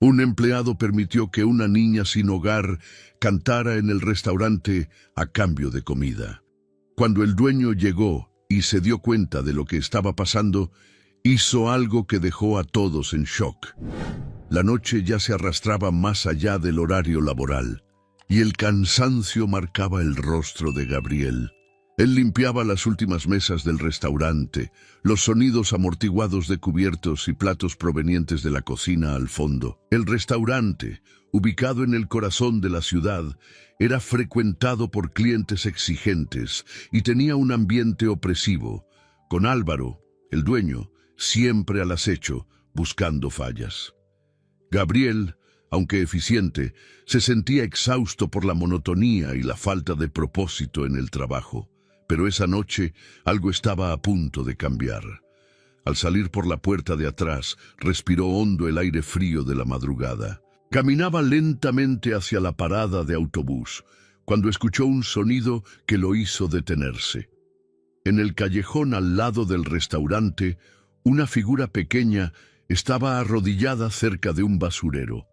Un empleado permitió que una niña sin hogar cantara en el restaurante a cambio de comida. Cuando el dueño llegó y se dio cuenta de lo que estaba pasando, hizo algo que dejó a todos en shock. La noche ya se arrastraba más allá del horario laboral, y el cansancio marcaba el rostro de Gabriel. Él limpiaba las últimas mesas del restaurante, los sonidos amortiguados de cubiertos y platos provenientes de la cocina al fondo. El restaurante, ubicado en el corazón de la ciudad, era frecuentado por clientes exigentes y tenía un ambiente opresivo, con Álvaro, el dueño, siempre al acecho, buscando fallas. Gabriel, aunque eficiente, se sentía exhausto por la monotonía y la falta de propósito en el trabajo. Pero esa noche algo estaba a punto de cambiar. Al salir por la puerta de atrás, respiró hondo el aire frío de la madrugada. Caminaba lentamente hacia la parada de autobús, cuando escuchó un sonido que lo hizo detenerse. En el callejón al lado del restaurante, una figura pequeña estaba arrodillada cerca de un basurero.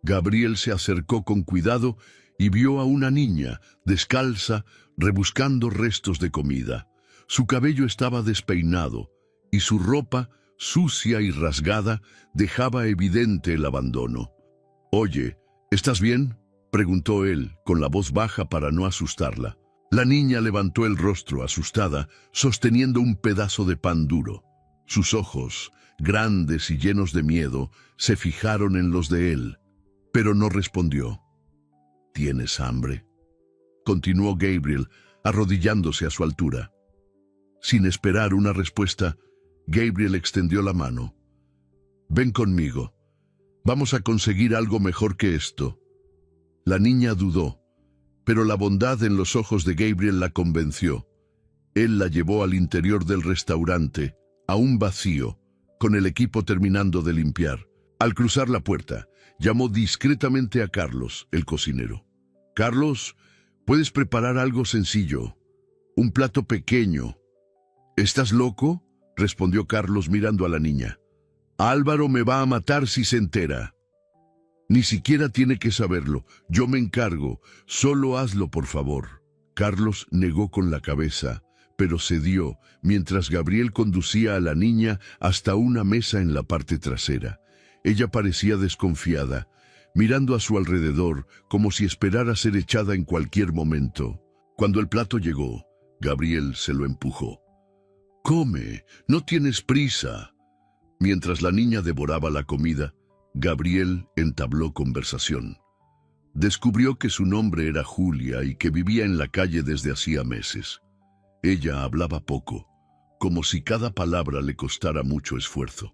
Gabriel se acercó con cuidado y vio a una niña, descalza, rebuscando restos de comida. Su cabello estaba despeinado y su ropa, sucia y rasgada, dejaba evidente el abandono. «Oye, ¿estás bien?», preguntó él, con la voz baja para no asustarla. La niña levantó el rostro asustada, sosteniendo un pedazo de pan duro. Sus ojos, grandes y llenos de miedo, se fijaron en los de él, pero no respondió. «¿Tienes hambre?», continuó Gabriel, arrodillándose a su altura. Sin esperar una respuesta, Gabriel extendió la mano. «Ven conmigo. Vamos a conseguir algo mejor que esto». La niña dudó, pero la bondad en los ojos de Gabriel la convenció. Él la llevó al interior del restaurante, aún vacío, con el equipo terminando de limpiar. Al cruzar la puerta, llamó discretamente a Carlos, el cocinero. «Carlos, ¿puedes preparar algo sencillo? Un plato pequeño». «¿Estás loco?», respondió Carlos mirando a la niña. «Álvaro me va a matar si se entera». «Ni siquiera tiene que saberlo. Yo me encargo. Solo hazlo, por favor». Carlos negó con la cabeza, pero cedió mientras Gabriel conducía a la niña hasta una mesa en la parte trasera. Ella parecía desconfiada, mirando a su alrededor como si esperara ser echada en cualquier momento. Cuando el plato llegó, Gabriel se lo empujó. «Come, no tienes prisa». Mientras la niña devoraba la comida, Gabriel entabló conversación. Descubrió que su nombre era Julia y que vivía en la calle desde hacía meses. Ella hablaba poco, como si cada palabra le costara mucho esfuerzo.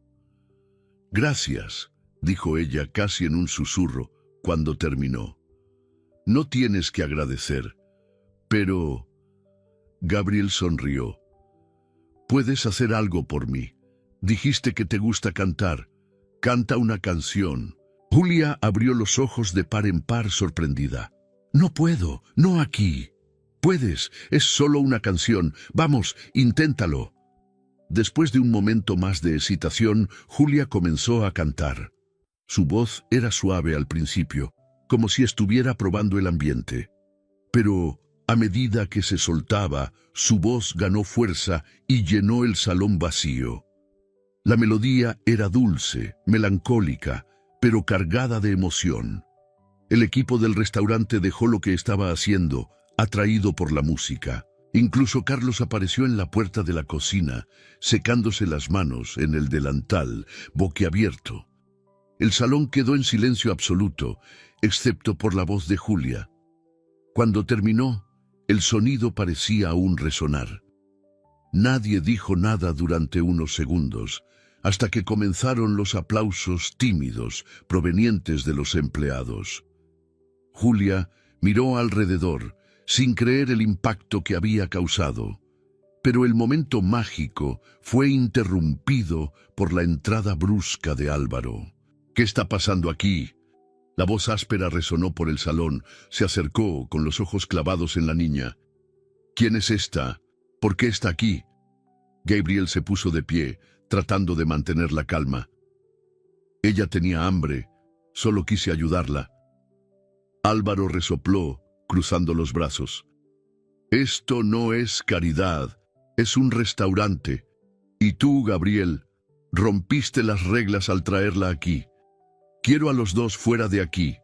«Gracias», dijo ella casi en un susurro cuando terminó. «No tienes que agradecer, pero...». Gabriel sonrió. «Puedes hacer algo por mí. Dijiste que te gusta cantar. Canta una canción». Julia abrió los ojos de par en par sorprendida. «No puedo, no aquí». «Puedes, es solo una canción. Vamos, inténtalo». Después de un momento más de hesitación, Julia comenzó a cantar. Su voz era suave al principio, como si estuviera probando el ambiente. Pero, a medida que se soltaba, su voz ganó fuerza y llenó el salón vacío. La melodía era dulce, melancólica, pero cargada de emoción. El equipo del restaurante dejó lo que estaba haciendo, atraído por la música. Incluso Carlos apareció en la puerta de la cocina, secándose las manos en el delantal, boquiabierto. El salón quedó en silencio absoluto, excepto por la voz de Julia. Cuando terminó, el sonido parecía aún resonar. Nadie dijo nada durante unos segundos, hasta que comenzaron los aplausos tímidos provenientes de los empleados. Julia miró alrededor, sin creer el impacto que había causado. Pero el momento mágico fue interrumpido por la entrada brusca de Álvaro. «¿Qué está pasando aquí?». La voz áspera resonó por el salón. Se acercó con los ojos clavados en la niña. «¿Quién es esta? ¿Por qué está aquí?». Gabriel se puso de pie, tratando de mantener la calma. «Ella tenía hambre. Solo quise ayudarla. Álvaro resopló, cruzando los brazos. Esto no es caridad, es un restaurante. Y tú, Gabriel, rompiste las reglas al traerla aquí. Quiero a los dos fuera de aquí.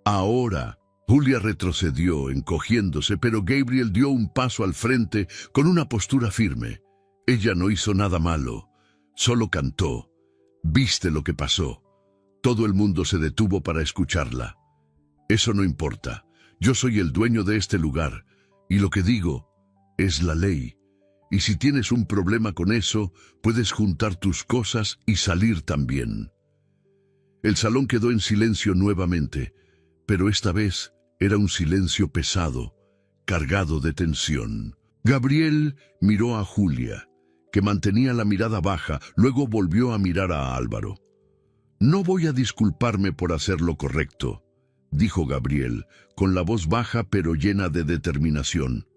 Ahora. Julia retrocedió, encogiéndose, pero Gabriel dio un paso al frente con una postura firme. Ella no hizo nada malo, solo cantó. ¿Viste lo que pasó? Todo el mundo se detuvo para escucharla. Eso no importa. Yo soy el dueño de este lugar, y lo que digo es la ley. Y si tienes un problema con eso, puedes juntar tus cosas y salir también. El salón quedó en silencio nuevamente, pero esta vez era un silencio pesado, cargado de tensión. Gabriel miró a Julia, que mantenía la mirada baja, luego volvió a mirar a Álvaro. No voy a disculparme por hacer lo correcto, dijo Gabriel, con la voz baja pero llena de determinación.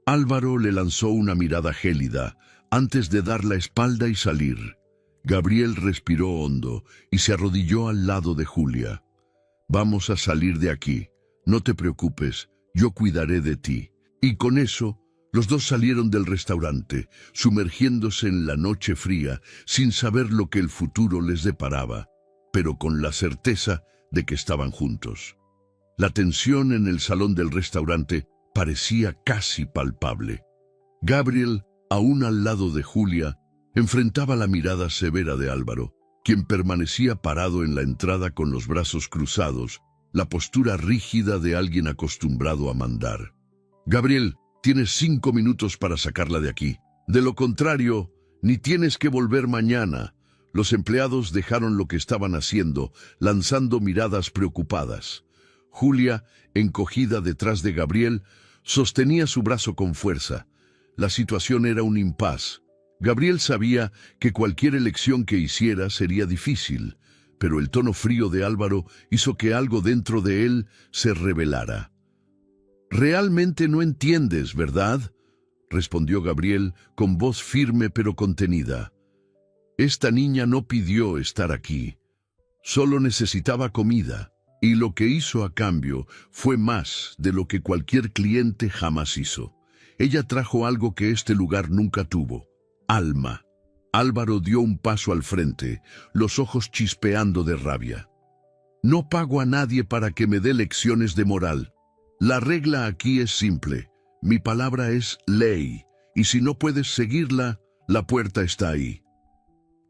Álvaro le lanzó una mirada gélida, antes de dar la espalda y salir. Gabriel respiró hondo y se arrodilló al lado de Julia. Vamos a salir de aquí. No te preocupes, yo cuidaré de ti. Y con eso, los dos salieron del restaurante, sumergiéndose en la noche fría, sin saber lo que el futuro les deparaba, pero con la certeza de que estaban juntos. La tensión en el salón del restaurante parecía casi palpable. Gabriel, aún al lado de Julia, enfrentaba la mirada severa de Álvaro, quien permanecía parado en la entrada con los brazos cruzados, la postura rígida de alguien acostumbrado a mandar. Gabriel, tienes 5 minutos para sacarla de aquí. De lo contrario, ni tienes que volver mañana. Los empleados dejaron lo que estaban haciendo, lanzando miradas preocupadas. Julia, encogida detrás de Gabriel, sostenía su brazo con fuerza. La situación era un impas. Gabriel sabía que cualquier elección que hiciera sería difícil, pero el tono frío de Álvaro hizo que algo dentro de él se revelara. «Realmente no entiendes, ¿verdad?», respondió Gabriel con voz firme pero contenida. «Esta niña no pidió estar aquí. Solo necesitaba comida, y lo que hizo a cambio fue más de lo que cualquier cliente jamás hizo. Ella trajo algo que este lugar nunca tuvo: alma». Álvaro dio un paso al frente, los ojos chispeando de rabia. «No pago a nadie para que me dé lecciones de moral. La regla aquí es simple. Mi palabra es ley, y si no puedes seguirla, la puerta está ahí».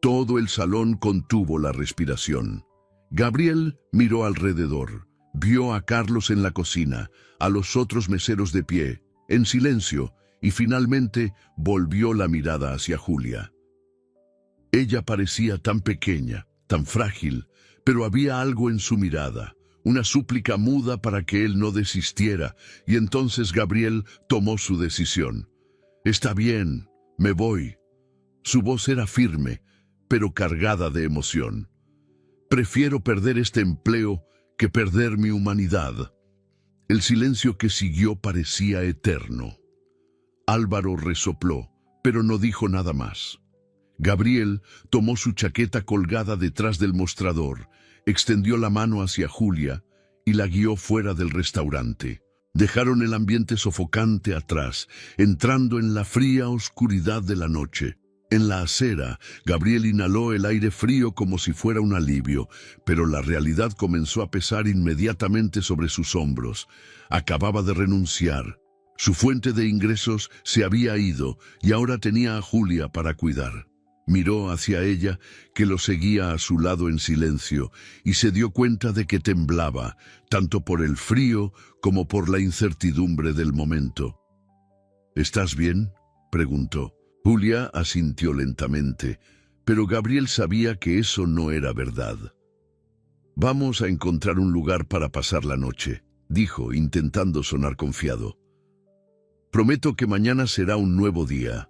Todo el salón contuvo la respiración. Gabriel miró alrededor, vio a Carlos en la cocina, a los otros meseros de pie, en silencio, y finalmente volvió la mirada hacia Julia. Ella parecía tan pequeña, tan frágil, pero había algo en su mirada, una súplica muda para que él no desistiera, y entonces Gabriel tomó su decisión. «Está bien, me voy». Su voz era firme, pero cargada de emoción. «Prefiero perder este empleo que perder mi humanidad». El silencio que siguió parecía eterno. Álvaro resopló, pero no dijo nada más. Gabriel tomó su chaqueta colgada detrás del mostrador, extendió la mano hacia Julia y la guió fuera del restaurante. Dejaron el ambiente sofocante atrás, entrando en la fría oscuridad de la noche. En la acera, Gabriel inhaló el aire frío como si fuera un alivio, pero la realidad comenzó a pesar inmediatamente sobre sus hombros. Acababa de renunciar. Su fuente de ingresos se había ido y ahora tenía a Julia para cuidar. Miró hacia ella, que lo seguía a su lado en silencio, y se dio cuenta de que temblaba, tanto por el frío como por la incertidumbre del momento. «¿Estás bien?», preguntó. Julia asintió lentamente, pero Gabriel sabía que eso no era verdad. «Vamos a encontrar un lugar para pasar la noche», dijo, intentando sonar confiado. «Prometo que mañana será un nuevo día».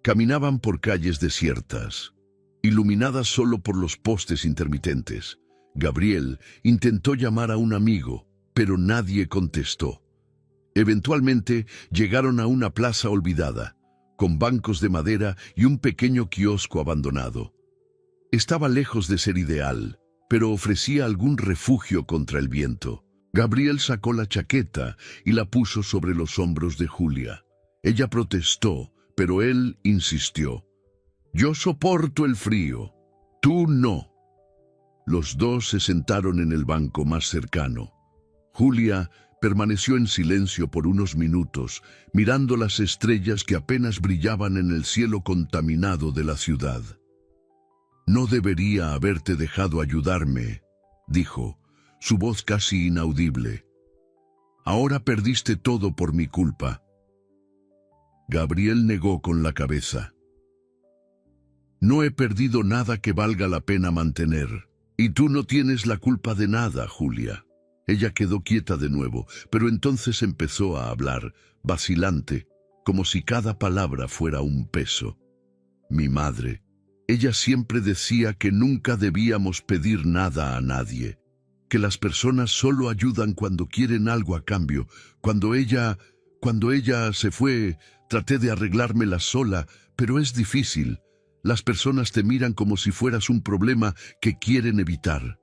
Caminaban por calles desiertas, iluminadas solo por los postes intermitentes. Gabriel intentó llamar a un amigo, pero nadie contestó. Eventualmente llegaron a una plaza olvidada, con bancos de madera y un pequeño kiosco abandonado. Estaba lejos de ser ideal, pero ofrecía algún refugio contra el viento. Gabriel sacó la chaqueta y la puso sobre los hombros de Julia. Ella protestó, pero él insistió. «Yo soporto el frío, tú no». Los dos se sentaron en el banco más cercano. Julia permaneció en silencio por unos minutos, mirando las estrellas que apenas brillaban en el cielo contaminado de la ciudad. «No debería haberte dejado ayudarme», dijo, su voz casi inaudible. «Ahora perdiste todo por mi culpa». Gabriel negó con la cabeza. «No he perdido nada que valga la pena mantener. Y tú no tienes la culpa de nada, Julia». Ella quedó quieta de nuevo, pero entonces empezó a hablar, vacilante, como si cada palabra fuera un peso. «Mi madre. Ella siempre decía que nunca debíamos pedir nada a nadie, que las personas solo ayudan cuando quieren algo a cambio. Cuando ella se fue, traté de arreglármela sola, pero es difícil. Las personas te miran como si fueras un problema que quieren evitar».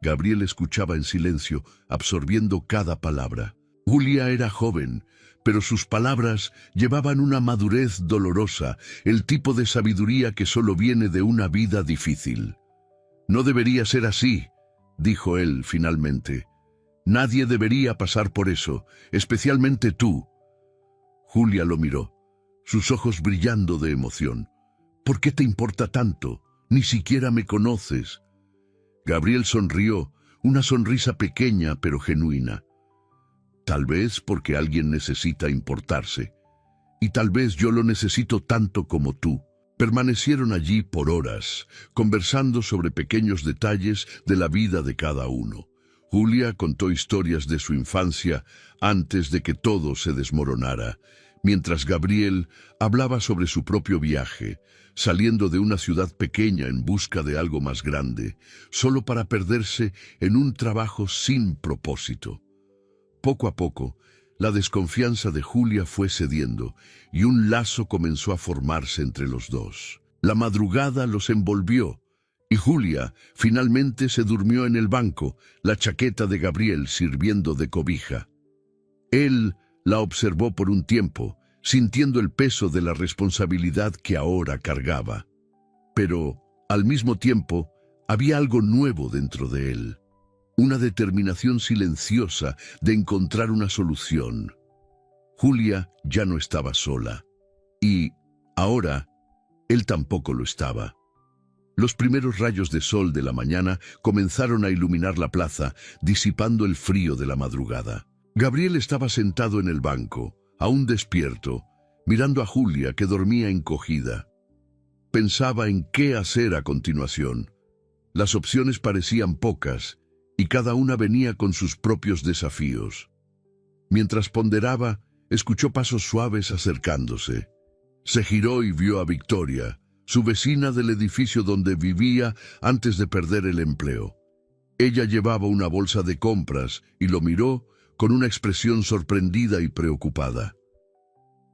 Gabriel escuchaba en silencio, absorbiendo cada palabra. Julia era joven, pero sus palabras llevaban una madurez dolorosa, el tipo de sabiduría que solo viene de una vida difícil. «No debería ser así», dijo él finalmente. «Nadie debería pasar por eso, especialmente tú». Julia lo miró, sus ojos brillando de emoción. «¿Por qué te importa tanto? Ni siquiera me conoces». Gabriel sonrió, una sonrisa pequeña pero genuina. «Tal vez porque alguien necesita importarse. Y tal vez yo lo necesito tanto como tú». Permanecieron allí por horas, conversando sobre pequeños detalles de la vida de cada uno. Julia contó historias de su infancia antes de que todo se desmoronara, mientras Gabriel hablaba sobre su propio viaje, saliendo de una ciudad pequeña en busca de algo más grande, solo para perderse en un trabajo sin propósito. Poco a poco, la desconfianza de Julia fue cediendo y un lazo comenzó a formarse entre los dos. La madrugada los envolvió y Julia finalmente se durmió en el banco, la chaqueta de Gabriel sirviendo de cobija. Él la observó por un tiempo, sintiendo el peso de la responsabilidad que ahora cargaba. Pero, al mismo tiempo, había algo nuevo dentro de él. Una determinación silenciosa de encontrar una solución. Julia ya no estaba sola. Y, ahora, él tampoco lo estaba. Los primeros rayos de sol de la mañana comenzaron a iluminar la plaza, disipando el frío de la madrugada. Gabriel estaba sentado en el banco, aún despierto, mirando a Julia que dormía encogida. Pensaba en qué hacer a continuación. Las opciones parecían pocas, y cada una venía con sus propios desafíos. Mientras ponderaba, escuchó pasos suaves acercándose. Se giró y vio a Victoria, su vecina del edificio donde vivía antes de perder el empleo. Ella llevaba una bolsa de compras y lo miró con una expresión sorprendida y preocupada.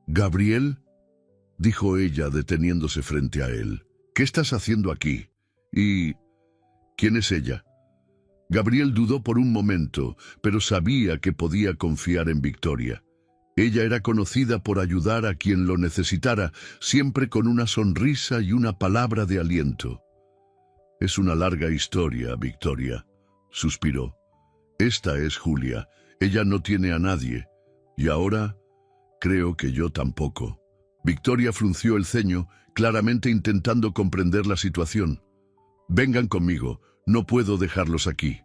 «Gabriel», dijo ella deteniéndose frente a él, «¿qué estás haciendo aquí? ¿Y quién es ella?» Gabriel dudó por un momento, pero sabía que podía confiar en Victoria. Ella era conocida por ayudar a quien lo necesitara, siempre con una sonrisa y una palabra de aliento. «Es una larga historia, Victoria», suspiró. «Esta es Julia. Ella no tiene a nadie. Y ahora, creo que yo tampoco». Victoria frunció el ceño, claramente intentando comprender la situación. «Vengan conmigo, no puedo dejarlos aquí».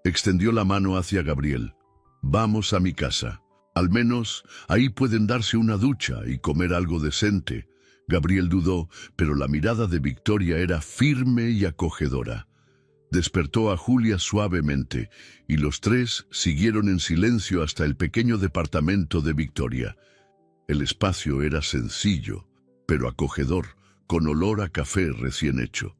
Extendió la mano hacia Gabriel. «Vamos a mi casa. Al menos ahí pueden darse una ducha y comer algo decente». Gabriel dudó, pero la mirada de Victoria era firme y acogedora. Despertó a Julia suavemente, y los tres siguieron en silencio hasta el pequeño departamento de Victoria. El espacio era sencillo, pero acogedor, con olor a café recién hecho.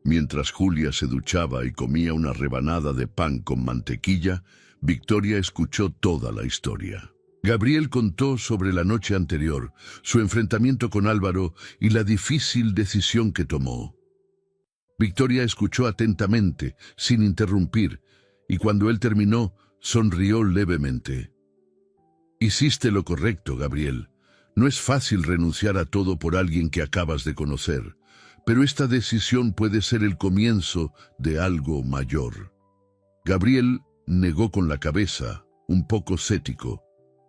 Mientras Julia se duchaba y comía una rebanada de pan con mantequilla, Victoria escuchó toda la historia. Gabriel contó sobre la noche anterior, su enfrentamiento con Álvaro y la difícil decisión que tomó. Victoria escuchó atentamente, sin interrumpir, y cuando él terminó, sonrió levemente. Hiciste lo correcto, Gabriel. No es fácil renunciar a todo por alguien que acabas de conocer, pero esta decisión puede ser el comienzo de algo mayor. Gabriel negó con la cabeza, un poco cético.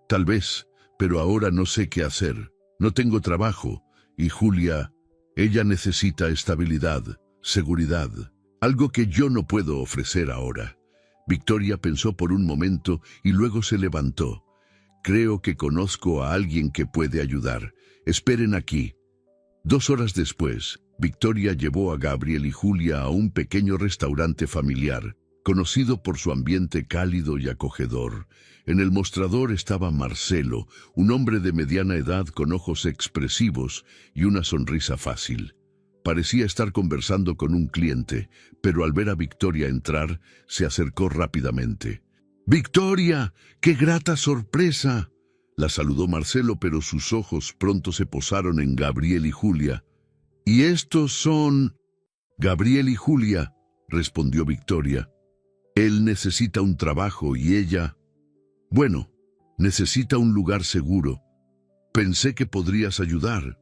Tal vez, pero ahora no sé qué hacer. No tengo trabajo, y Julia, ella necesita estabilidad, seguridad, algo que yo no puedo ofrecer ahora. Victoria pensó por un momento y luego se levantó. Creo que conozco a alguien que puede ayudar. Esperen aquí. 2 horas después, Victoria llevó a Gabriel y Julia a un pequeño restaurante familiar, conocido por su ambiente cálido y acogedor. En el mostrador estaba Marcelo, un hombre de mediana edad con ojos expresivos y una sonrisa fácil. Parecía estar conversando con un cliente, pero al ver a Victoria entrar, se acercó rápidamente. ¡Victoria! ¡Qué grata sorpresa! La saludó Marcelo, pero sus ojos pronto se posaron en Gabriel y Julia. «¿Y estos son...?» «Gabriel y Julia», respondió Victoria. «Él necesita un trabajo y ella... bueno, necesita un lugar seguro. Pensé que podrías ayudar».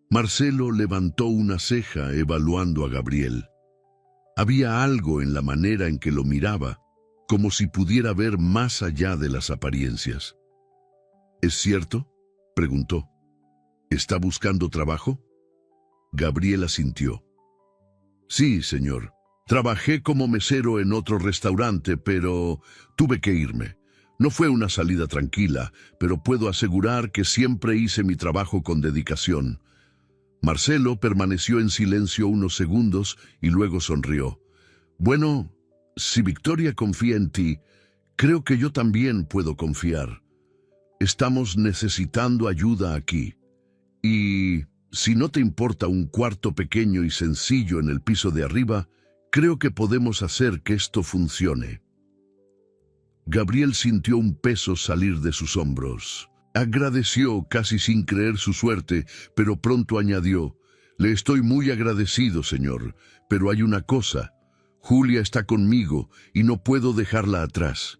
Marcelo levantó una ceja evaluando a Gabriel. Había algo en la manera en que lo miraba, como si pudiera ver más allá de las apariencias. «¿Es cierto?», preguntó. «¿Está buscando trabajo?». Gabriel asintió. «Sí, señor. Trabajé como mesero en otro restaurante, pero tuve que irme. No fue una salida tranquila, pero puedo asegurar que siempre hice mi trabajo con dedicación». Marcelo permaneció en silencio unos segundos y luego sonrió. «Bueno, si Victoria confía en ti, creo que yo también puedo confiar. Estamos necesitando ayuda aquí. Y si no te importa un cuarto pequeño y sencillo en el piso de arriba, creo que podemos hacer que esto funcione». Gabriel sintió un peso salir de sus hombros. Agradeció casi sin creer su suerte, pero pronto añadió: «Le estoy muy agradecido, señor, pero hay una cosa. Julia está conmigo y no puedo dejarla atrás».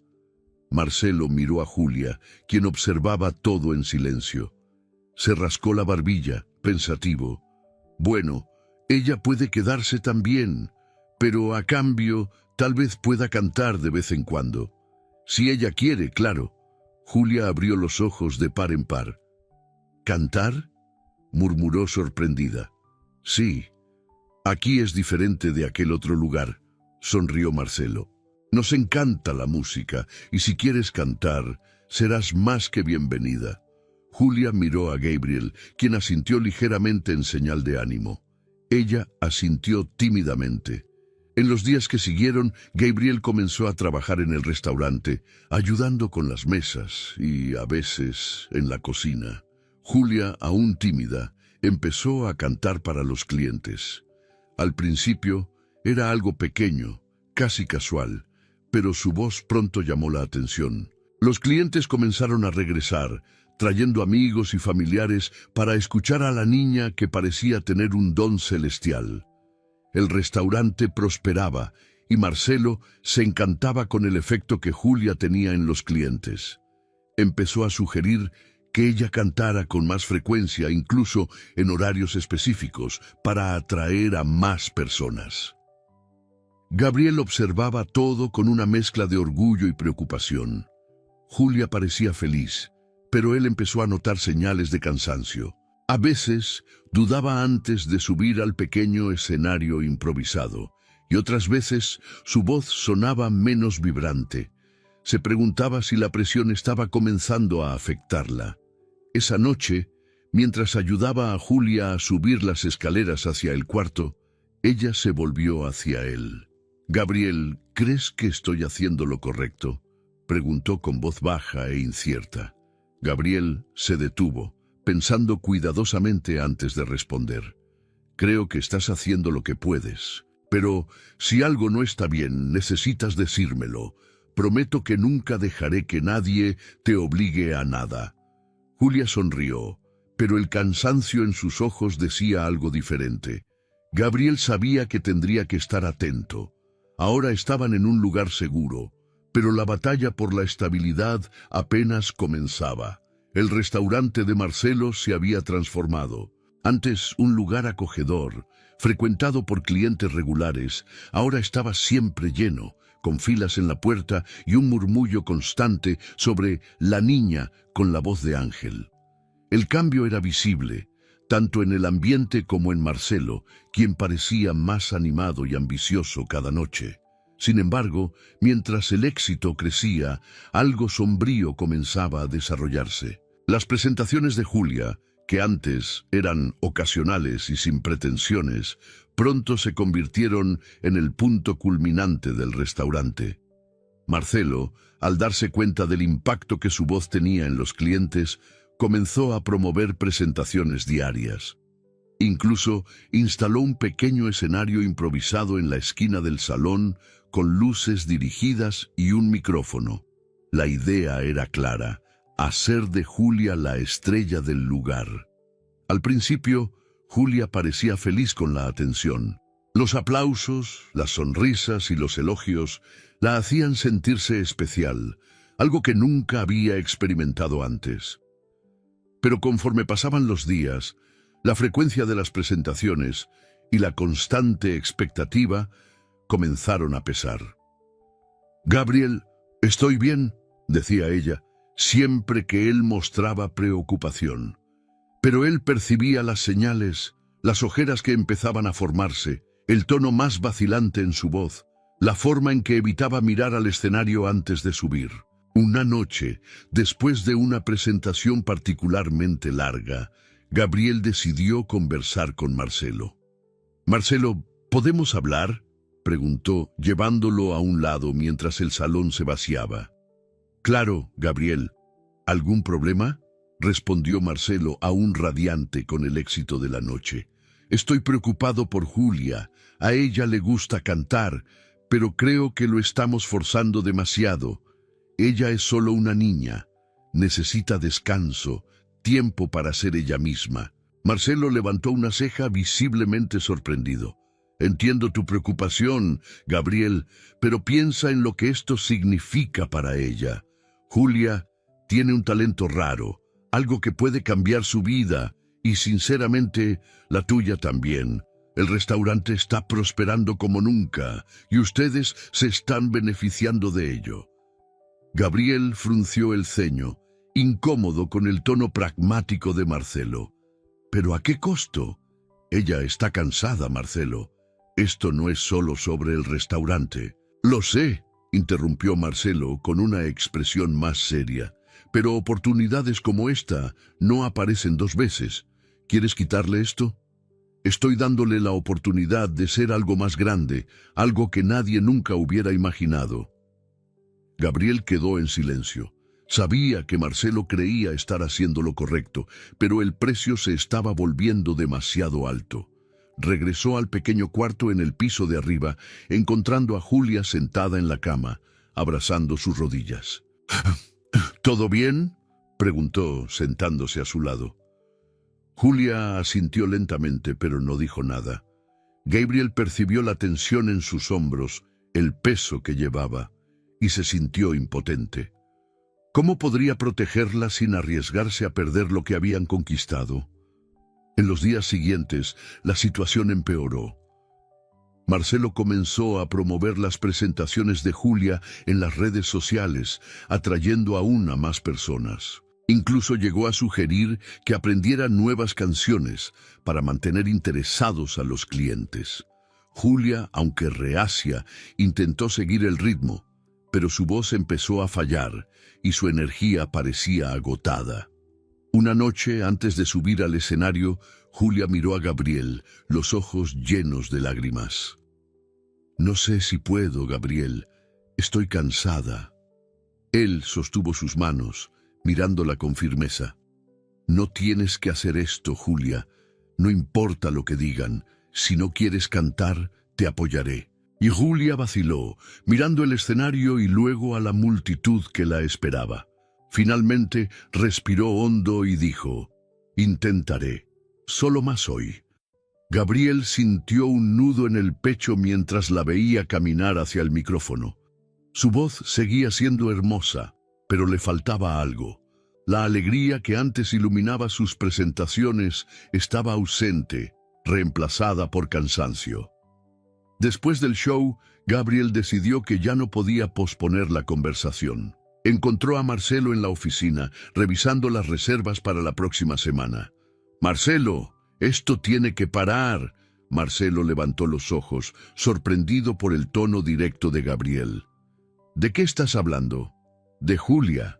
Marcelo miró a Julia, quien observaba todo en silencio. Se rascó la barbilla, pensativo. «Bueno, ella puede quedarse también, pero a cambio tal vez pueda cantar de vez en cuando. Si ella quiere, claro». Julia abrió los ojos de par en par. «¿Cantar?», murmuró sorprendida. «Sí, aquí es diferente de aquel otro lugar», sonrió Marcelo. «Nos encanta la música, y si quieres cantar, serás más que bienvenida». Julia miró a Gabriel, quien asintió ligeramente en señal de ánimo. Ella asintió tímidamente. En los días que siguieron, Gabriel comenzó a trabajar en el restaurante, ayudando con las mesas y, a veces, en la cocina. Julia, aún tímida, empezó a cantar para los clientes. Al principio, era algo pequeño, casi casual, pero su voz pronto llamó la atención. Los clientes comenzaron a regresar, trayendo amigos y familiares para escuchar a la niña que parecía tener un don celestial. El restaurante prosperaba y Marcelo se encantaba con el efecto que Julia tenía en los clientes. Empezó a sugerir que ella cantara con más frecuencia, incluso en horarios específicos, para atraer a más personas. Gabriel observaba todo con una mezcla de orgullo y preocupación. Julia parecía feliz, pero él empezó a notar señales de cansancio. A veces dudaba antes de subir al pequeño escenario improvisado, y otras veces su voz sonaba menos vibrante. Se preguntaba si la presión estaba comenzando a afectarla. Esa noche, mientras ayudaba a Julia a subir las escaleras hacia el cuarto, ella se volvió hacia él. «Gabriel, ¿crees que estoy haciendo lo correcto?», preguntó con voz baja e incierta. Gabriel se detuvo, pensando cuidadosamente antes de responder. «Creo que estás haciendo lo que puedes, pero si algo no está bien, necesitas decírmelo. Prometo que nunca dejaré que nadie te obligue a nada». Julia sonrió, pero el cansancio en sus ojos decía algo diferente. Gabriel sabía que tendría que estar atento. Ahora estaban en un lugar seguro, pero la batalla por la estabilidad apenas comenzaba. El restaurante de Marcelo se había transformado. Antes un lugar acogedor, frecuentado por clientes regulares, ahora estaba siempre lleno, con filas en la puerta y un murmullo constante sobre la niña con la voz de Ángel. El cambio era visible, tanto en el ambiente como en Marcelo, quien parecía más animado y ambicioso cada noche. Sin embargo, mientras el éxito crecía, algo sombrío comenzaba a desarrollarse. Las presentaciones de Julia, que antes eran ocasionales y sin pretensiones, pronto se convirtieron en el punto culminante del restaurante. Marcelo, al darse cuenta del impacto que su voz tenía en los clientes, comenzó a promover presentaciones diarias. Incluso instaló un pequeño escenario improvisado en la esquina del salón con luces dirigidas y un micrófono. La idea era clara: hacer de Julia la estrella del lugar. Al principio, Julia parecía feliz con la atención. Los aplausos, las sonrisas y los elogios la hacían sentirse especial, algo que nunca había experimentado antes. Pero conforme pasaban los días, la frecuencia de las presentaciones y la constante expectativa comenzaron a pesar. «Gabriel, estoy bien», decía ella, siempre que él mostraba preocupación. Pero él percibía las señales, las ojeras que empezaban a formarse, el tono más vacilante en su voz, la forma en que evitaba mirar al escenario antes de subir. Una noche, después de una presentación particularmente larga, Gabriel decidió conversar con Marcelo. «Marcelo, ¿podemos hablar?», preguntó, llevándolo a un lado mientras el salón se vaciaba. «Claro, Gabriel. ¿Algún problema?», respondió Marcelo, aún radiante con el éxito de la noche. «Estoy preocupado por Julia. A ella le gusta cantar, pero creo que lo estamos forzando demasiado. Ella es solo una niña. Necesita descanso, tiempo para ser ella misma». Marcelo levantó una ceja visiblemente sorprendido. «Entiendo tu preocupación, Gabriel, pero piensa en lo que esto significa para ella. Julia tiene un talento raro, algo que puede cambiar su vida, y sinceramente, la tuya también. El restaurante está prosperando como nunca, y ustedes se están beneficiando de ello». Gabriel frunció el ceño, incómodo con el tono pragmático de Marcelo. «¿Pero a qué costo? Ella está cansada, Marcelo. Esto no es solo sobre el restaurante». «Lo sé», interrumpió Marcelo con una expresión más seria, «pero oportunidades como esta no aparecen dos veces. ¿Quieres quitarle esto? Estoy dándole la oportunidad de ser algo más grande, algo que nadie nunca hubiera imaginado». Gabriel quedó en silencio. Sabía que Marcelo creía estar haciendo lo correcto, pero el precio se estaba volviendo demasiado alto. Regresó al pequeño cuarto en el piso de arriba, encontrando a Julia sentada en la cama, abrazando sus rodillas. «¿Todo bien?», preguntó, sentándose a su lado. Julia asintió lentamente, pero no dijo nada. Gabriel percibió la tensión en sus hombros, el peso que llevaba, y se sintió impotente. ¿Cómo podría protegerla sin arriesgarse a perder lo que habían conquistado? En los días siguientes, la situación empeoró. Marcelo comenzó a promover las presentaciones de Julia en las redes sociales, atrayendo aún a más personas. Incluso llegó a sugerir que aprendiera nuevas canciones para mantener interesados a los clientes. Julia, aunque reacia, intentó seguir el ritmo, pero su voz empezó a fallar y su energía parecía agotada. Una noche, antes de subir al escenario, Julia miró a Gabriel, los ojos llenos de lágrimas. «No sé si puedo, Gabriel. Estoy cansada». Él sostuvo sus manos, mirándola con firmeza. «No tienes que hacer esto, Julia. No importa lo que digan. Si no quieres cantar, te apoyaré». Y Julia vaciló, mirando el escenario y luego a la multitud que la esperaba. Finalmente respiró hondo y dijo: «Intentaré, solo más hoy». Gabriel sintió un nudo en el pecho mientras la veía caminar hacia el micrófono. Su voz seguía siendo hermosa, pero le faltaba algo. La alegría que antes iluminaba sus presentaciones estaba ausente, reemplazada por cansancio. Después del show, Gabriel decidió que ya no podía posponer la conversación. Encontró a Marcelo en la oficina, revisando las reservas para la próxima semana. «Marcelo, esto tiene que parar». Marcelo levantó los ojos, sorprendido por el tono directo de Gabriel. «¿De qué estás hablando?» «De Julia.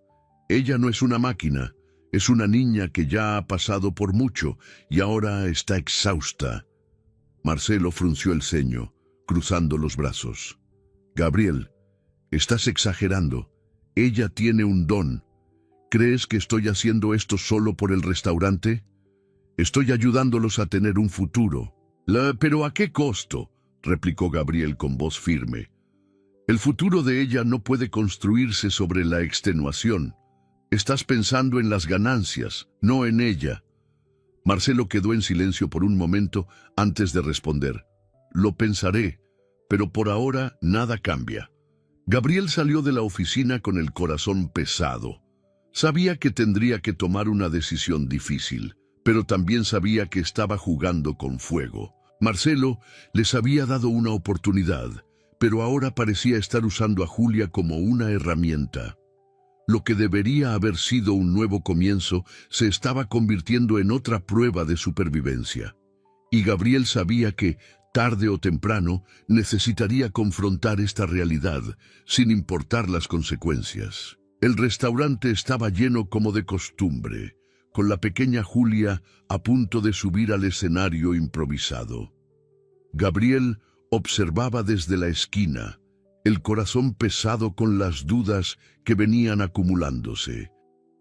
Ella no es una máquina, es una niña que ya ha pasado por mucho y ahora está exhausta». Marcelo frunció el ceño, cruzando los brazos. «Gabriel, estás exagerando. Ella tiene un don. ¿Crees que estoy haciendo esto solo por el restaurante? Estoy ayudándolos a tener un futuro». «¿Pero a qué costo?», replicó Gabriel con voz firme. «El futuro de ella no puede construirse sobre la extenuación. Estás pensando en las ganancias, no en ella». Marcelo quedó en silencio por un momento antes de responder. «Lo pensaré, pero por ahora nada cambia». Gabriel salió de la oficina con el corazón pesado. Sabía que tendría que tomar una decisión difícil, pero también sabía que estaba jugando con fuego. Marcelo les había dado una oportunidad, pero ahora parecía estar usando a Julia como una herramienta. Lo que debería haber sido un nuevo comienzo se estaba convirtiendo en otra prueba de supervivencia. Y Gabriel sabía que, tarde o temprano, necesitaría confrontar esta realidad, sin importar las consecuencias. El restaurante estaba lleno como de costumbre, con la pequeña Julia a punto de subir al escenario improvisado. Gabriel observaba desde la esquina, el corazón pesado con las dudas que venían acumulándose.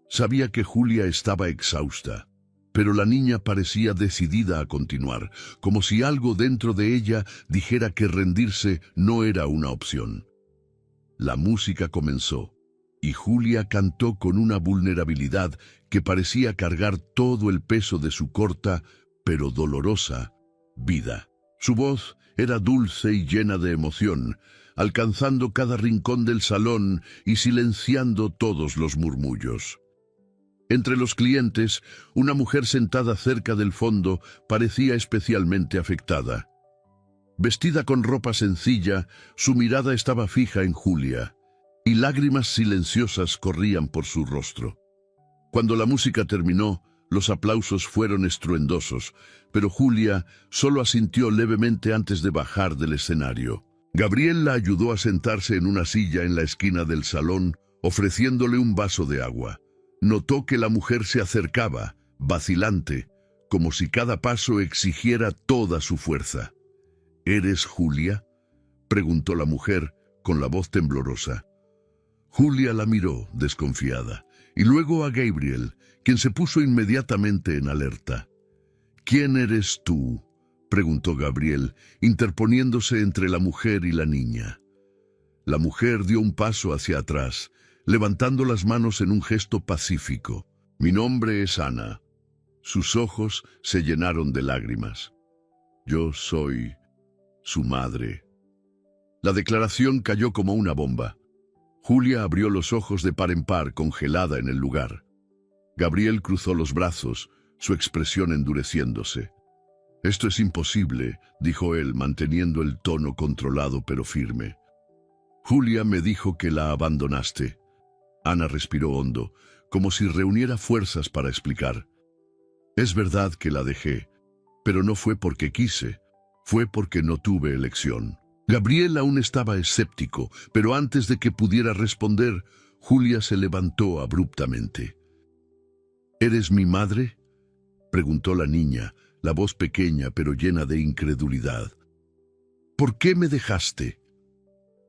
Sabía que Julia estaba exhausta, pero la niña parecía decidida a continuar, como si algo dentro de ella dijera que rendirse no era una opción. La música comenzó, y Julia cantó con una vulnerabilidad que parecía cargar todo el peso de su corta, pero dolorosa, vida. Su voz era dulce y llena de emoción, alcanzando cada rincón del salón y silenciando todos los murmullos. Entre los clientes, una mujer sentada cerca del fondo parecía especialmente afectada. Vestida con ropa sencilla, su mirada estaba fija en Julia, y lágrimas silenciosas corrían por su rostro. Cuando la música terminó, los aplausos fueron estruendosos, pero Julia solo asintió levemente antes de bajar del escenario. Gabriel la ayudó a sentarse en una silla en la esquina del salón, ofreciéndole un vaso de agua. Notó que la mujer se acercaba, vacilante, como si cada paso exigiera toda su fuerza. «¿Eres Julia?», preguntó la mujer con la voz temblorosa. Julia la miró, desconfiada, y luego a Gabriel, quien se puso inmediatamente en alerta. «¿Quién eres tú?», preguntó Gabriel, interponiéndose entre la mujer y la niña. La mujer dio un paso hacia atrás, levantando las manos en un gesto pacífico. «Mi nombre es Ana». Sus ojos se llenaron de lágrimas. «Yo soy su madre». La declaración cayó como una bomba. Julia abrió los ojos de par en par, congelada en el lugar. Gabriel cruzó los brazos, su expresión endureciéndose. «Esto es imposible», dijo él, manteniendo el tono controlado pero firme. «Julia me dijo que la abandonaste». Ana respiró hondo, como si reuniera fuerzas para explicar. «Es verdad que la dejé, pero no fue porque quise, fue porque no tuve elección». Gabriel aún estaba escéptico, pero antes de que pudiera responder, Julia se levantó abruptamente. «¿Eres mi madre?», preguntó la niña, la voz pequeña pero llena de incredulidad. «¿Por qué me dejaste?».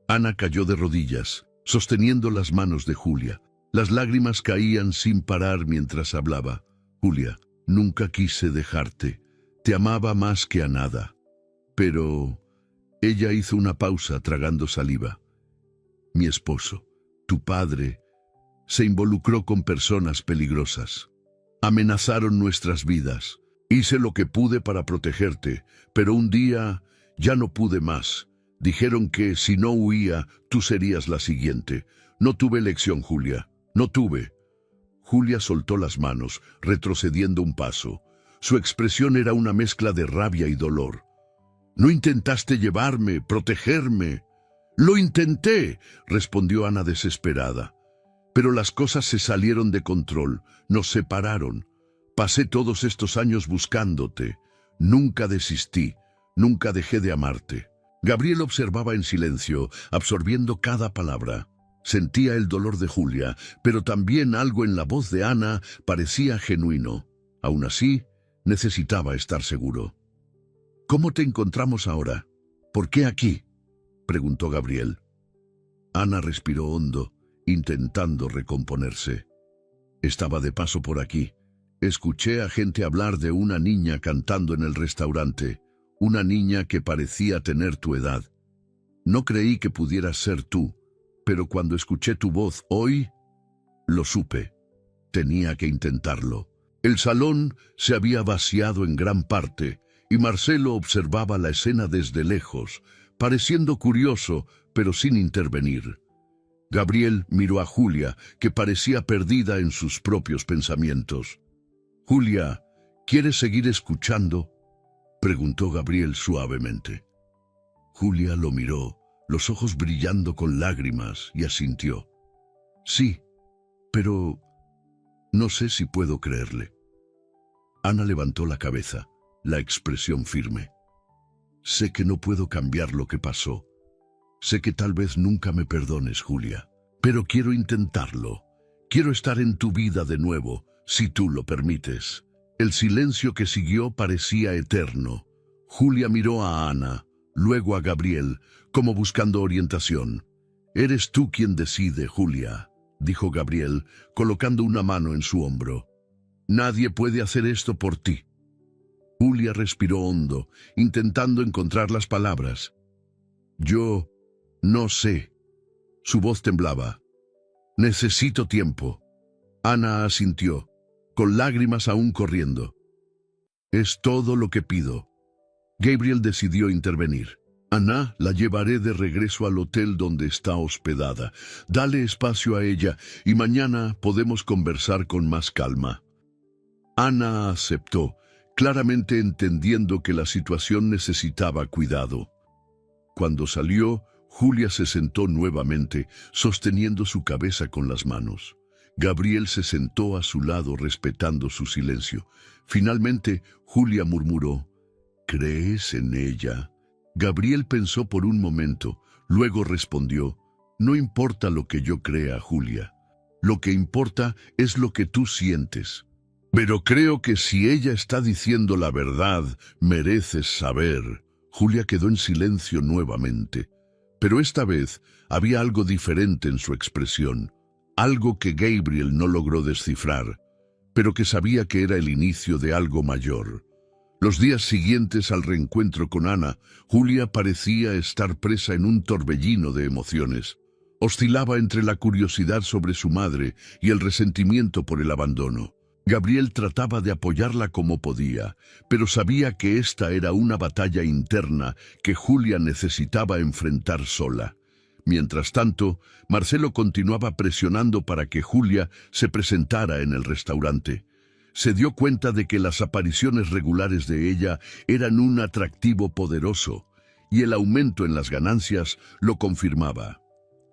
Ana cayó de rodillas, sosteniendo las manos de Julia. Las lágrimas caían sin parar mientras hablaba. «Julia, nunca quise dejarte. Te amaba más que a nada. Pero…». Ella hizo una pausa tragando saliva. «Mi esposo, tu padre, se involucró con personas peligrosas. Amenazaron nuestras vidas. Hice lo que pude para protegerte, pero un día ya no pude más. Dijeron que si no huía, tú serías la siguiente. No tuve elección, Julia. No tuve. Julia soltó las manos, retrocediendo un paso. Su expresión era una mezcla de rabia y dolor. No intentaste llevarme, protegerme. Lo intenté, respondió Ana desesperada. Pero las cosas se salieron de control, nos separaron. Pasé todos estos años buscándote. Nunca desistí, nunca dejé de amarte. Gabriel observaba en silencio, absorbiendo cada palabra. Sentía el dolor de Julia, pero también algo en la voz de Ana parecía genuino. Aún así, necesitaba estar seguro. ¿Cómo te encontramos ahora? ¿Por qué aquí?, preguntó Gabriel. Ana respiró hondo, intentando recomponerse. Estaba de paso por aquí. Escuché a gente hablar de una niña cantando en el restaurante, una niña que parecía tener tu edad. No creí que pudieras ser tú, pero cuando escuché tu voz hoy, lo supe. Tenía que intentarlo. El salón se había vaciado en gran parte, y Marcelo observaba la escena desde lejos, pareciendo curioso, pero sin intervenir. Gabriel miró a Julia, que parecía perdida en sus propios pensamientos. «Julia, ¿quieres seguir escuchando?», preguntó Gabriel suavemente. Julia lo miró, los ojos brillando con lágrimas, y asintió. «Sí, pero no sé si puedo creerle». Ana levantó la cabeza, la expresión firme. «Sé que no puedo cambiar lo que pasó. Sé que tal vez nunca me perdones, Julia, pero quiero intentarlo. Quiero estar en tu vida de nuevo, si tú lo permites». El silencio que siguió parecía eterno. Julia miró a Ana, luego a Gabriel, como buscando orientación. «Eres tú quien decide, Julia», dijo Gabriel, colocando una mano en su hombro. «Nadie puede hacer esto por ti». Julia respiró hondo, intentando encontrar las palabras. «Yo no sé». Su voz temblaba. «Necesito tiempo». Ana asintió, con lágrimas aún corriendo. «Es todo lo que pido». Gabriel decidió intervenir. «Ana, la llevaré de regreso al hotel donde está hospedada. Dale espacio a ella y mañana podemos conversar con más calma». Ana aceptó, claramente entendiendo que la situación necesitaba cuidado. Cuando salió, Julia se sentó nuevamente, sosteniendo su cabeza con las manos. Gabriel se sentó a su lado respetando su silencio. Finalmente, Julia murmuró, «¿Crees en ella?». Gabriel pensó por un momento, luego respondió, «No importa lo que yo crea, Julia. Lo que importa es lo que tú sientes. Pero creo que si ella está diciendo la verdad, mereces saber». Julia quedó en silencio nuevamente, pero esta vez había algo diferente en su expresión. Algo que Gabriel no logró descifrar, pero que sabía que era el inicio de algo mayor. Los días siguientes al reencuentro con Ana, Julia parecía estar presa en un torbellino de emociones. Oscilaba entre la curiosidad sobre su madre y el resentimiento por el abandono. Gabriel trataba de apoyarla como podía, pero sabía que esta era una batalla interna que Julia necesitaba enfrentar sola. Mientras tanto, Marcelo continuaba presionando para que Julia se presentara en el restaurante. Se dio cuenta de que las apariciones regulares de ella eran un atractivo poderoso, y el aumento en las ganancias lo confirmaba.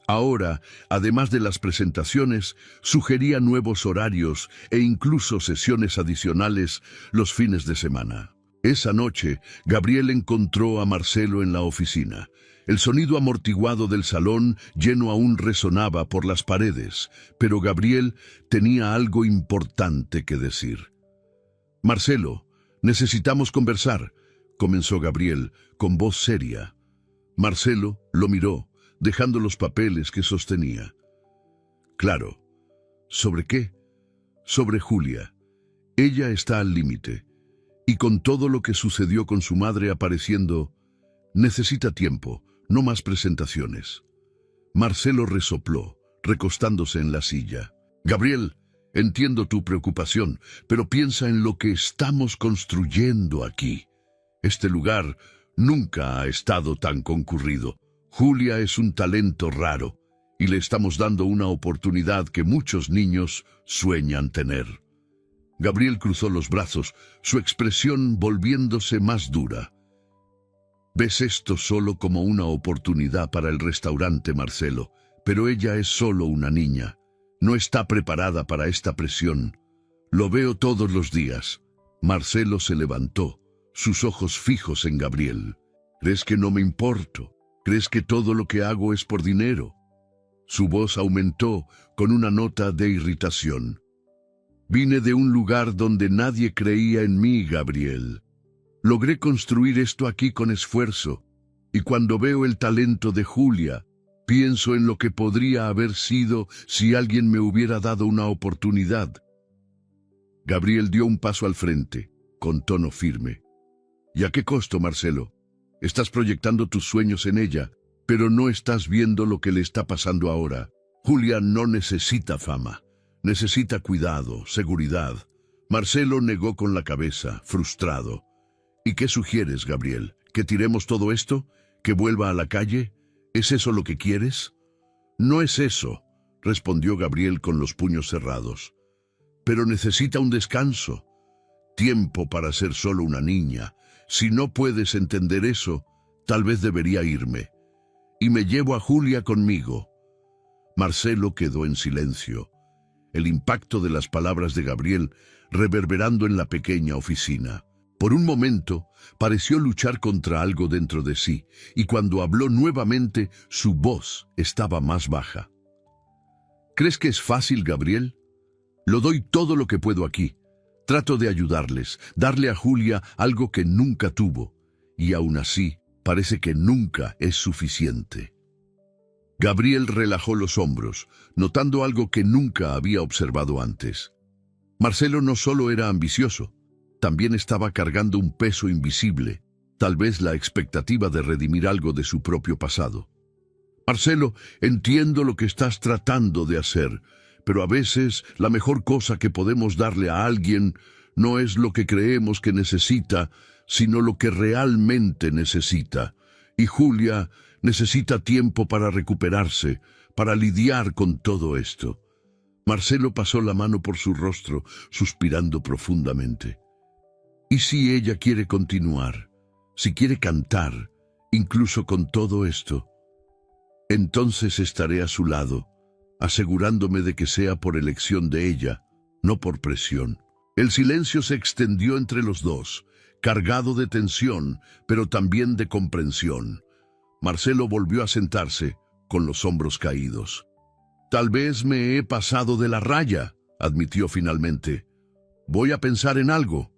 Ahora, además de las presentaciones, sugería nuevos horarios e incluso sesiones adicionales los fines de semana. Esa noche, Gabriel encontró a Marcelo en la oficina. El sonido amortiguado del salón lleno aún resonaba por las paredes, pero Gabriel tenía algo importante que decir. «Marcelo, necesitamos conversar», comenzó Gabriel, con voz seria. Marcelo lo miró, dejando los papeles que sostenía. «Claro. ¿Sobre qué?». «Sobre Julia. Ella está al límite. Y con todo lo que sucedió con su madre apareciendo, necesita tiempo, no más presentaciones». Marcelo resopló, recostándose en la silla. «Gabriel, Entiendo tu preocupación, pero piensa en lo que estamos construyendo aquí. Este lugar nunca ha estado tan concurrido. Julia es un talento raro y le estamos dando una oportunidad que muchos niños sueñan tener. Gabriel cruzó los brazos, su expresión volviéndose más dura. Ves esto solo como una oportunidad para el restaurante, Marcelo, pero ella es solo una niña. No está preparada para esta presión. Lo veo todos los días. Marcelo se levantó, sus ojos fijos en Gabriel. ¿Crees que no me importo? ¿Crees que todo lo que hago es por dinero? Su voz aumentó con una nota de irritación. Vine de un lugar donde nadie creía en mí, Gabriel. Logré construir esto aquí con esfuerzo, y cuando veo el talento de Julia, pienso en lo que podría haber sido si alguien me hubiera dado una oportunidad. Gabriel dio un paso al frente, con tono firme. ¿Y a qué costo, Marcelo? Estás proyectando tus sueños en ella, pero no estás viendo lo que le está pasando ahora. Julia no necesita fama. Necesita cuidado, seguridad. Marcelo negó con la cabeza, frustrado. ¿Y qué sugieres, Gabriel? ¿Que tiremos todo esto? ¿Que vuelva a la calle? ¿Es eso lo que quieres? No es eso, respondió Gabriel con los puños cerrados. Pero necesita un descanso. Tiempo para ser solo una niña. Si no puedes entender eso, tal vez debería irme. Y me llevo a Julia conmigo. Marcelo quedó en silencio. El impacto de las palabras de Gabriel reverberando en la pequeña oficina. Por un momento, pareció luchar contra algo dentro de sí, y cuando habló nuevamente, su voz estaba más baja. ¿Crees que es fácil, Gabriel? Lo doy todo lo que puedo aquí. Trato de ayudarles, darle a Julia algo que nunca tuvo, y aún así, parece que nunca es suficiente. Gabriel relajó los hombros, notando algo que nunca había observado antes. Marcelo no solo era ambicioso, también estaba cargando un peso invisible, tal vez la expectativa de redimir algo de su propio pasado. Marcelo, entiendo lo que estás tratando de hacer, pero a veces la mejor cosa que podemos darle a alguien no es lo que creemos que necesita, sino lo que realmente necesita. Y Julia necesita tiempo para recuperarse, para lidiar con todo esto. Marcelo pasó la mano por su rostro, suspirando profundamente. ¿Y si ella quiere continuar? Si quiere cantar, incluso con todo esto, entonces estaré a su lado, asegurándome de que sea por elección de ella, no por presión. El silencio se extendió entre los dos, cargado de tensión, pero también de comprensión. Marcelo volvió a sentarse, con los hombros caídos. Tal vez me he pasado de la raya, admitió finalmente. Voy a pensar en algo.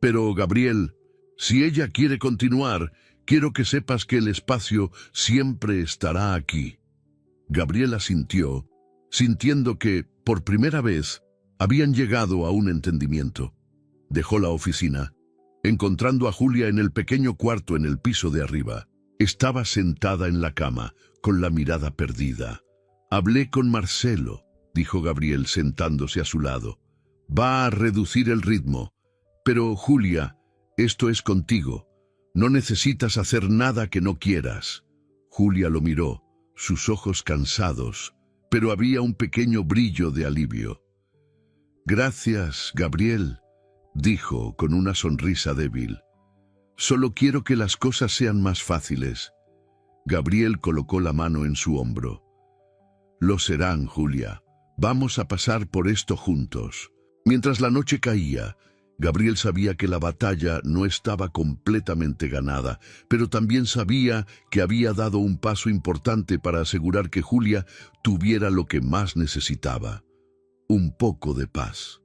Pero, Gabriel, si ella quiere continuar, quiero que sepas que el espacio siempre estará aquí. Gabriel asintió, sintiendo que, por primera vez, habían llegado a un entendimiento. Dejó la oficina, encontrando a Julia en el pequeño cuarto en el piso de arriba. Estaba sentada en la cama, con la mirada perdida. Hablé con Marcelo, dijo Gabriel sentándose a su lado. Va a reducir el ritmo. Pero, Julia, esto es contigo. No necesitas hacer nada que no quieras. Julia lo miró, sus ojos cansados, pero había un pequeño brillo de alivio. Gracias, Gabriel, dijo con una sonrisa débil. Solo quiero que las cosas sean más fáciles. Gabriel colocó la mano en su hombro. Lo serán, Julia. Vamos a pasar por esto juntos. Mientras la noche caía, Gabriel sabía que la batalla no estaba completamente ganada, pero también sabía que había dado un paso importante para asegurar que Julia tuviera lo que más necesitaba: un poco de paz.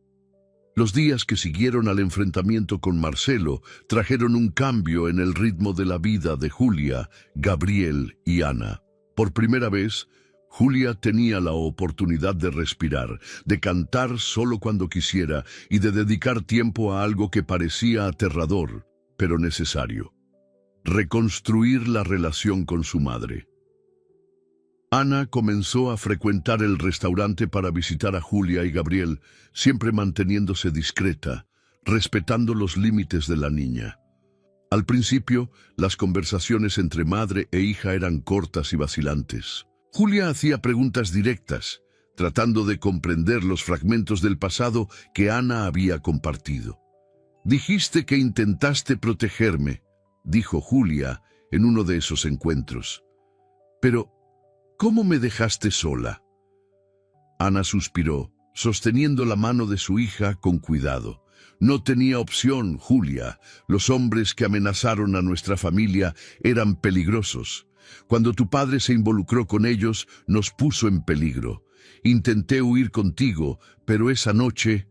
Los días que siguieron al enfrentamiento con Marcelo trajeron un cambio en el ritmo de la vida de Julia, Gabriel y Ana. Por primera vez, Julia tenía la oportunidad de respirar, de cantar solo cuando quisiera y de dedicar tiempo a algo que parecía aterrador, pero necesario: reconstruir la relación con su madre. Ana comenzó a frecuentar el restaurante para visitar a Julia y Gabriel, siempre manteniéndose discreta, respetando los límites de la niña. Al principio, las conversaciones entre madre e hija eran cortas y vacilantes. Julia hacía preguntas directas, tratando de comprender los fragmentos del pasado que Ana había compartido. «Dijiste que intentaste protegerme», dijo Julia en uno de esos encuentros. «Pero, ¿cómo me dejaste sola?». Ana suspiró, sosteniendo la mano de su hija con cuidado. «No tenía opción, Julia. Los hombres que amenazaron a nuestra familia eran peligrosos. Cuando tu padre se involucró con ellos, nos puso en peligro. Intenté huir contigo, pero esa noche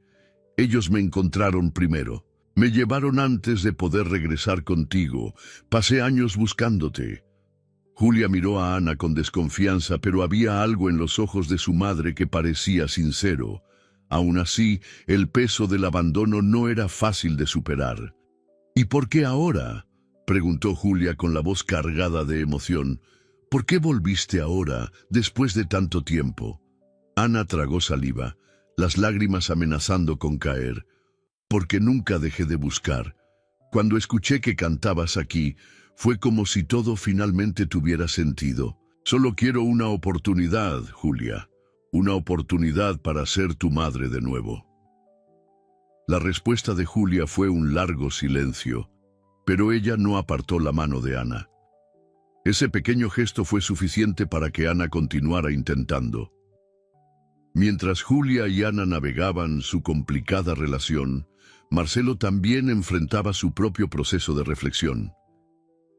ellos me encontraron primero. Me llevaron antes de poder regresar contigo. Pasé años buscándote». Julia miró a Ana con desconfianza, pero había algo en los ojos de su madre que parecía sincero. Aún así, el peso del abandono no era fácil de superar. «¿Y por qué ahora?», preguntó Julia con la voz cargada de emoción. «¿Por qué volviste ahora, después de tanto tiempo?». Ana tragó saliva, las lágrimas amenazando con caer. «Porque nunca dejé de buscar. Cuando escuché que cantabas aquí, fue como si todo finalmente tuviera sentido. Solo quiero una oportunidad, Julia. Una oportunidad para ser tu madre de nuevo». La respuesta de Julia fue un largo silencio, pero ella no apartó la mano de Ana. Ese pequeño gesto fue suficiente para que Ana continuara intentando. Mientras Julia y Ana navegaban su complicada relación, Marcelo también enfrentaba su propio proceso de reflexión.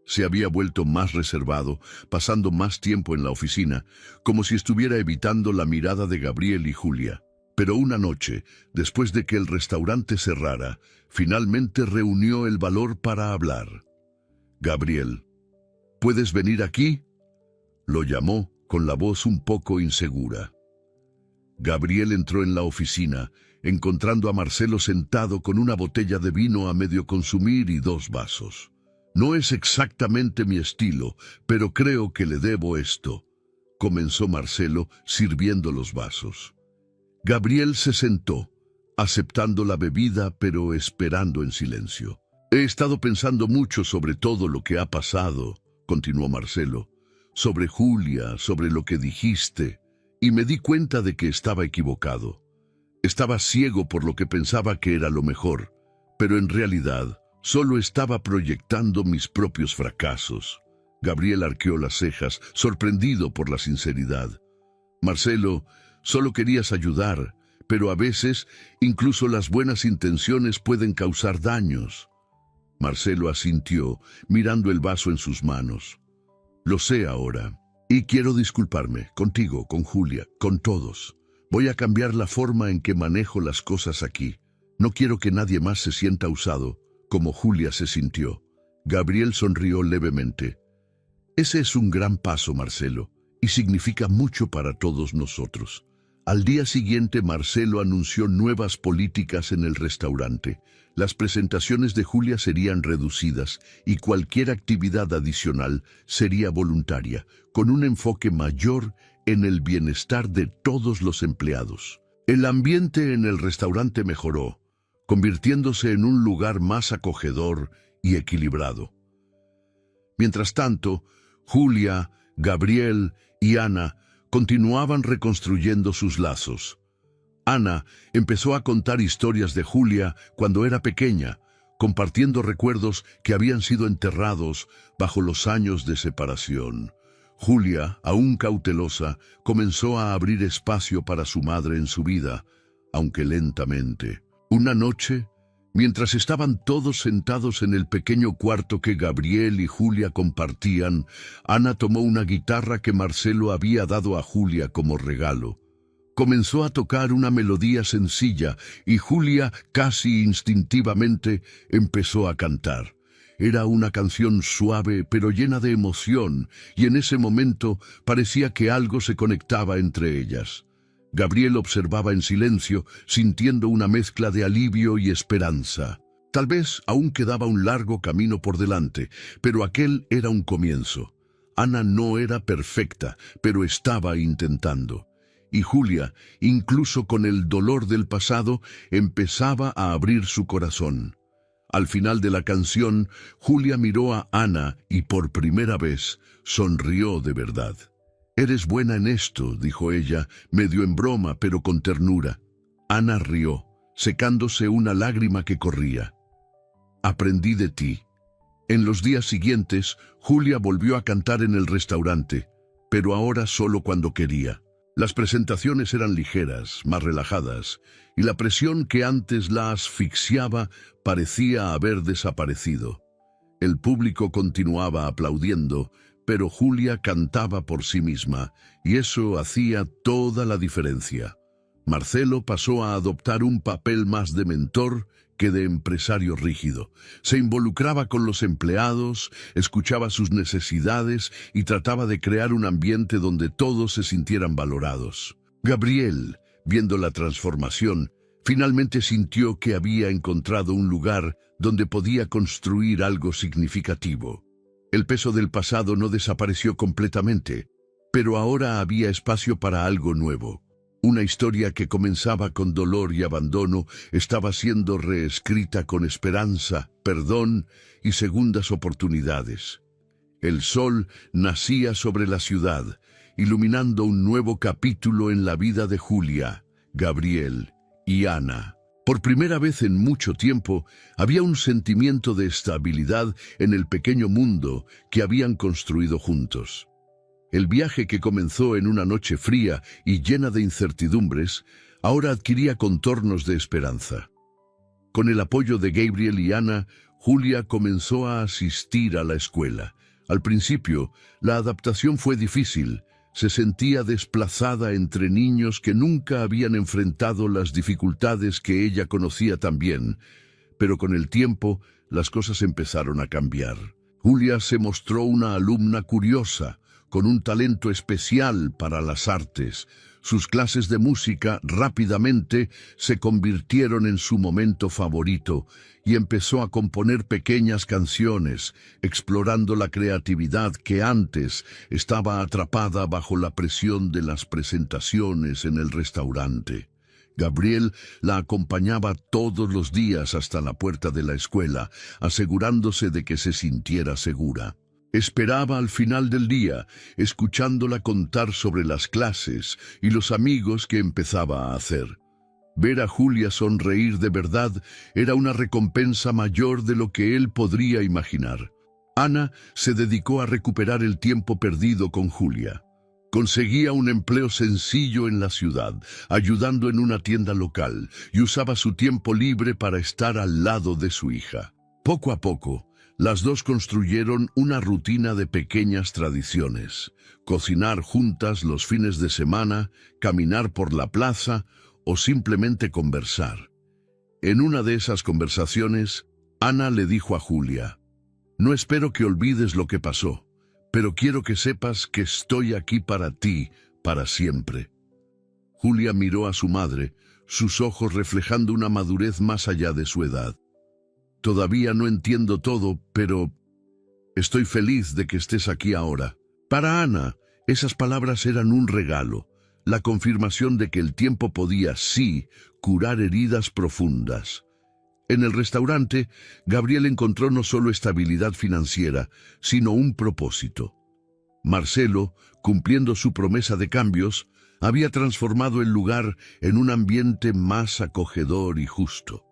Se había vuelto más reservado, pasando más tiempo en la oficina, como si estuviera evitando la mirada de Gabriel y Julia. Pero una noche, después de que el restaurante cerrara, finalmente reunió el valor para hablar. «Gabriel, ¿puedes venir aquí?», lo llamó con la voz un poco insegura. Gabriel entró en la oficina, encontrando a Marcelo sentado con una botella de vino a medio consumir y 2 vasos. «No es exactamente mi estilo, pero creo que le debo esto», comenzó Marcelo sirviendo los vasos. Gabriel se sentó, aceptando la bebida pero esperando en silencio. «He estado pensando mucho sobre todo lo que ha pasado», continuó Marcelo, «sobre Julia, sobre lo que dijiste, y me di cuenta de que estaba equivocado. Estaba ciego por lo que pensaba que era lo mejor, pero en realidad solo estaba proyectando mis propios fracasos». Gabriel arqueó las cejas, sorprendido por la sinceridad. «Marcelo, solo querías ayudar, pero a veces incluso las buenas intenciones pueden causar daños». Marcelo asintió, mirando el vaso en sus manos. «Lo sé ahora. Y quiero disculparme, contigo, con Julia, con todos. Voy a cambiar la forma en que manejo las cosas aquí. No quiero que nadie más se sienta usado, como Julia se sintió». Gabriel sonrió levemente. «Ese es un gran paso, Marcelo, y significa mucho para todos nosotros». Al día siguiente, Marcelo anunció nuevas políticas en el restaurante. Las presentaciones de Julia serían reducidas y cualquier actividad adicional sería voluntaria, con un enfoque mayor en el bienestar de todos los empleados. El ambiente en el restaurante mejoró, convirtiéndose en un lugar más acogedor y equilibrado. Mientras tanto, Julia, Gabriel y Ana continuaban reconstruyendo sus lazos. Ana empezó a contar historias de Julia cuando era pequeña, compartiendo recuerdos que habían sido enterrados bajo los años de separación. Julia, aún cautelosa, comenzó a abrir espacio para su madre en su vida, aunque lentamente. Una noche, mientras estaban todos sentados en el pequeño cuarto que Gabriel y Julia compartían, Ana tomó una guitarra que Marcelo había dado a Julia como regalo. Comenzó a tocar una melodía sencilla y Julia, casi instintivamente, empezó a cantar. Era una canción suave pero llena de emoción, y en ese momento parecía que algo se conectaba entre ellas. Gabriel observaba en silencio, sintiendo una mezcla de alivio y esperanza. Tal vez aún quedaba un largo camino por delante, pero aquel era un comienzo. Ana no era perfecta, pero estaba intentando. Y Julia, incluso con el dolor del pasado, empezaba a abrir su corazón. Al final de la canción, Julia miró a Ana y por primera vez sonrió de verdad. «Eres buena en esto», dijo ella, medio en broma, pero con ternura. Ana rió, secándose una lágrima que corría. «Aprendí de ti». En los días siguientes, Julia volvió a cantar en el restaurante, pero ahora solo cuando quería. Las presentaciones eran ligeras, más relajadas, y la presión que antes la asfixiaba parecía haber desaparecido. El público continuaba aplaudiendo, pero Julia cantaba por sí misma, y eso hacía toda la diferencia. Marcelo pasó a adoptar un papel más de mentor que de empresario rígido. Se involucraba con los empleados, escuchaba sus necesidades y trataba de crear un ambiente donde todos se sintieran valorados. Gabriel, viendo la transformación, finalmente sintió que había encontrado un lugar donde podía construir algo significativo. El peso del pasado no desapareció completamente, pero ahora había espacio para algo nuevo. Una historia que comenzaba con dolor y abandono estaba siendo reescrita con esperanza, perdón y segundas oportunidades. El sol nacía sobre la ciudad, iluminando un nuevo capítulo en la vida de Julia, Gabriel y Ana. Por primera vez en mucho tiempo, había un sentimiento de estabilidad en el pequeño mundo que habían construido juntos. El viaje que comenzó en una noche fría y llena de incertidumbres, ahora adquiría contornos de esperanza. Con el apoyo de Gabriel y Ana, Julia comenzó a asistir a la escuela. Al principio, la adaptación fue difícil. Se sentía desplazada entre niños que nunca habían enfrentado las dificultades que ella conocía tan bien. Pero con el tiempo, las cosas empezaron a cambiar. Julia se mostró una alumna curiosa, con un talento especial para las artes. Sus clases de música rápidamente se convirtieron en su momento favorito y empezó a componer pequeñas canciones, explorando la creatividad que antes estaba atrapada bajo la presión de las presentaciones en el restaurante. Gabriel la acompañaba todos los días hasta la puerta de la escuela, asegurándose de que se sintiera segura. Esperaba al final del día, escuchándola contar sobre las clases y los amigos que empezaba a hacer. Ver a Julia sonreír de verdad era una recompensa mayor de lo que él podría imaginar. Ana se dedicó a recuperar el tiempo perdido con Julia. Conseguía un empleo sencillo en la ciudad, ayudando en una tienda local, y usaba su tiempo libre para estar al lado de su hija. Poco a poco, las dos construyeron una rutina de pequeñas tradiciones: cocinar juntas los fines de semana, caminar por la plaza o simplemente conversar. En una de esas conversaciones, Ana le dijo a Julia: «No espero que olvides lo que pasó, pero quiero que sepas que estoy aquí para ti, para siempre». Julia miró a su madre, sus ojos reflejando una madurez más allá de su edad. «Todavía no entiendo todo, pero estoy feliz de que estés aquí ahora». Para Ana, esas palabras eran un regalo, la confirmación de que el tiempo podía, sí, curar heridas profundas. En el restaurante, Gabriel encontró no solo estabilidad financiera, sino un propósito. Marcelo, cumpliendo su promesa de cambios, había transformado el lugar en un ambiente más acogedor y justo.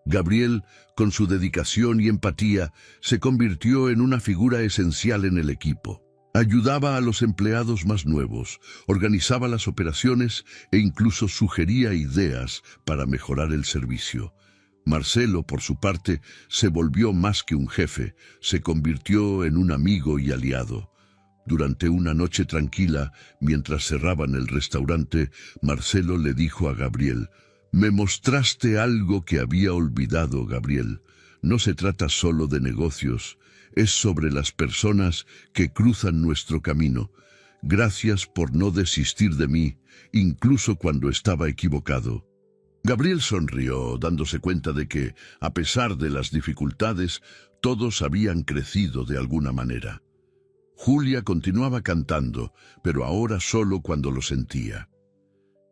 Gabriel, con su dedicación y empatía, se convirtió en una figura esencial en el equipo. Ayudaba a los empleados más nuevos, organizaba las operaciones e incluso sugería ideas para mejorar el servicio. Marcelo, por su parte, se volvió más que un jefe, se convirtió en un amigo y aliado. Durante una noche tranquila, mientras cerraban el restaurante, Marcelo le dijo a Gabriel: «Me mostraste algo que había olvidado, Gabriel. No se trata solo de negocios, es sobre las personas que cruzan nuestro camino. Gracias por no desistir de mí, incluso cuando estaba equivocado». Gabriel sonrió, dándose cuenta de que, a pesar de las dificultades, todos habían crecido de alguna manera. Julia continuaba cantando, pero ahora solo cuando lo sentía.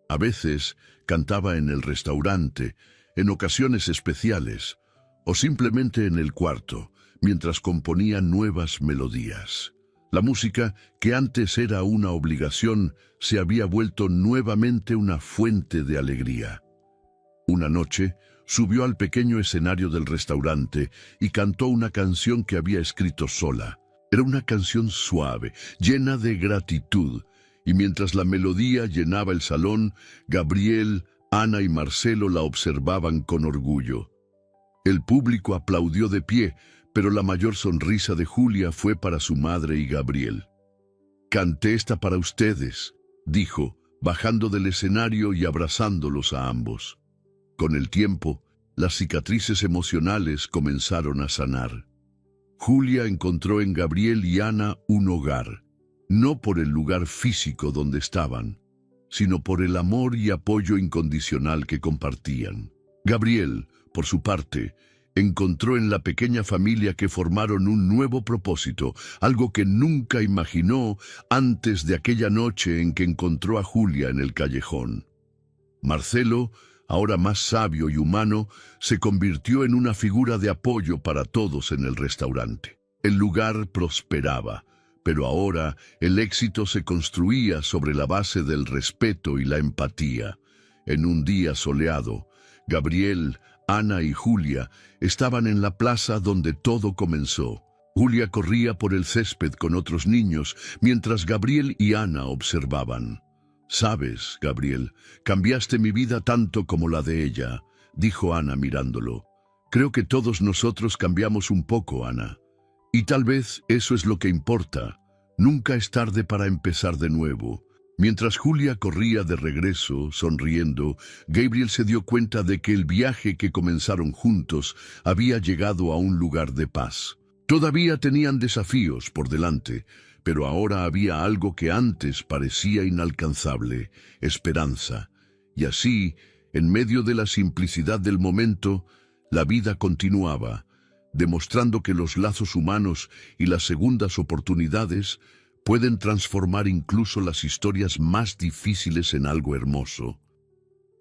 A veces cantaba en el restaurante, en ocasiones especiales, o simplemente en el cuarto, mientras componía nuevas melodías. La música, que antes era una obligación, se había vuelto nuevamente una fuente de alegría. Una noche, subió al pequeño escenario del restaurante y cantó una canción que había escrito sola. Era una canción suave, llena de gratitud, y mientras la melodía llenaba el salón, Gabriel, Ana y Marcelo la observaban con orgullo. El público aplaudió de pie, pero la mayor sonrisa de Julia fue para su madre y Gabriel. «Canté esta para ustedes», dijo, bajando del escenario y abrazándolos a ambos. Con el tiempo, las cicatrices emocionales comenzaron a sanar. Julia encontró en Gabriel y Ana un hogar, no por el lugar físico donde estaban, sino por el amor y apoyo incondicional que compartían. Gabriel, por su parte, encontró en la pequeña familia que formaron un nuevo propósito, algo que nunca imaginó antes de aquella noche en que encontró a Julia en el callejón. Marcelo, ahora más sabio y humano, se convirtió en una figura de apoyo para todos en el restaurante. El lugar prosperaba, pero ahora el éxito se construía sobre la base del respeto y la empatía. En un día soleado, Gabriel, Ana y Julia estaban en la plaza donde todo comenzó. Julia corría por el césped con otros niños, mientras Gabriel y Ana observaban. «Sabes, Gabriel, cambiaste mi vida tanto como la de ella», dijo Ana mirándolo. «Creo que todos nosotros cambiamos un poco, Ana. Y tal vez eso es lo que importa. Nunca es tarde para empezar de nuevo». Mientras Julia corría de regreso, sonriendo, Gabriel se dio cuenta de que el viaje que comenzaron juntos había llegado a un lugar de paz. Todavía tenían desafíos por delante, pero ahora había algo que antes parecía inalcanzable: esperanza. Y así, en medio de la simplicidad del momento, la vida continuaba, demostrando que los lazos humanos y las segundas oportunidades pueden transformar incluso las historias más difíciles en algo hermoso.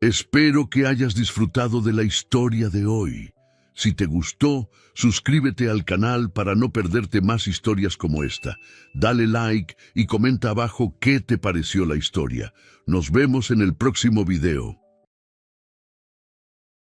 Espero que hayas disfrutado de la historia de hoy. Si te gustó, suscríbete al canal para no perderte más historias como esta. Dale like y comenta abajo qué te pareció la historia. Nos vemos en el próximo video.